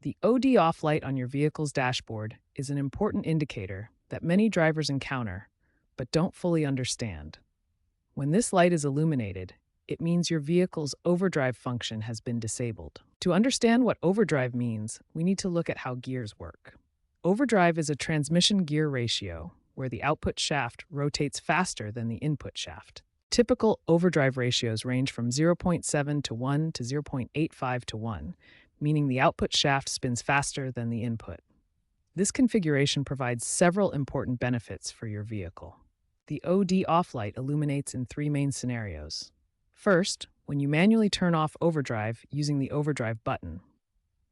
The OD off light on your vehicle's dashboard is an important indicator that many drivers encounter but don't fully understand. When this light is illuminated, it means your vehicle's overdrive function has been disabled. To understand what overdrive means, we need to look at how gears work. Overdrive is a transmission gear ratio where the output shaft rotates faster than the input shaft. Typical overdrive ratios range from 0.7 to 1 to 0.85 to 1, meaning the output shaft spins faster than the input. This configuration provides several important benefits for your vehicle. The OD off light illuminates in three main scenarios. First, when you manually turn off overdrive using the overdrive button.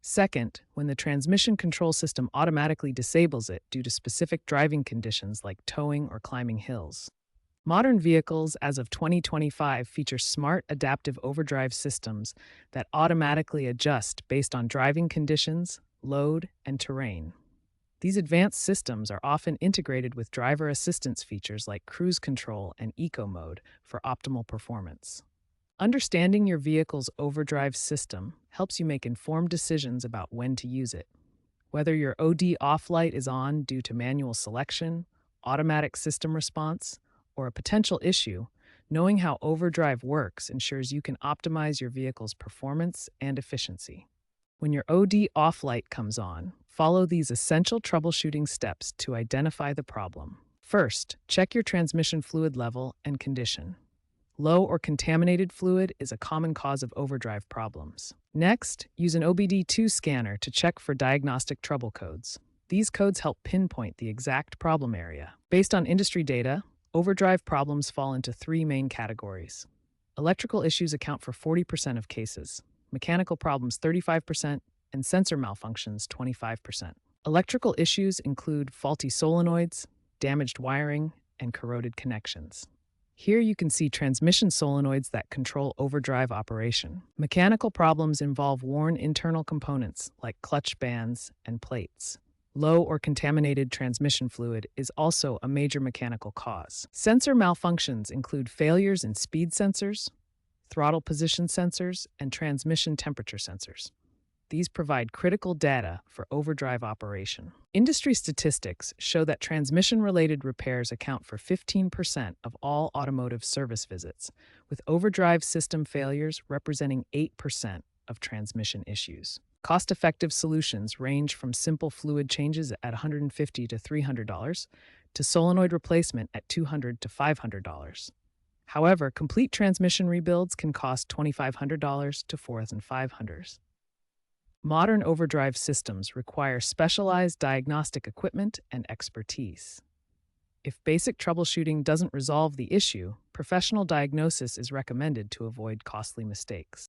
Second, when the transmission control system automatically disables it due to specific driving conditions like towing or climbing hills. Modern vehicles as of 2025 feature smart adaptive overdrive systems that automatically adjust based on driving conditions, load, and terrain. These advanced systems are often integrated with driver assistance features like cruise control and eco mode for optimal performance. Understanding your vehicle's overdrive system helps you make informed decisions about when to use it. Whether your OD off light is on due to manual selection, automatic system response, or a potential issue, knowing how overdrive works ensures you can optimize your vehicle's performance and efficiency. When your OD off light comes on, follow these essential troubleshooting steps to identify the problem. First, check your transmission fluid level and condition. Low or contaminated fluid is a common cause of overdrive problems. Next, use an OBD2 scanner to check for diagnostic trouble codes. These codes help pinpoint the exact problem area. Based on industry data, overdrive problems fall into three main categories. Electrical issues account for 40% of cases, mechanical problems 35%, and sensor malfunctions 25%. Electrical issues include faulty solenoids, damaged wiring, and corroded connections. Here you can see transmission solenoids that control overdrive operation. Mechanical problems involve worn internal components like clutch bands and plates. Low or contaminated transmission fluid is also a major mechanical cause. Sensor malfunctions include failures in speed sensors, throttle position sensors, and transmission temperature sensors. These provide critical data for overdrive operation. Industry statistics show that transmission-related repairs account for 15% of all automotive service visits, with overdrive system failures representing 8% of transmission issues. Cost-effective solutions range from simple fluid changes at $150 to $300 to solenoid replacement at $200 to $500. However, complete transmission rebuilds can cost $2,500 to $4,500. Modern overdrive systems require specialized diagnostic equipment and expertise. If basic troubleshooting doesn't resolve the issue, professional diagnosis is recommended to avoid costly mistakes.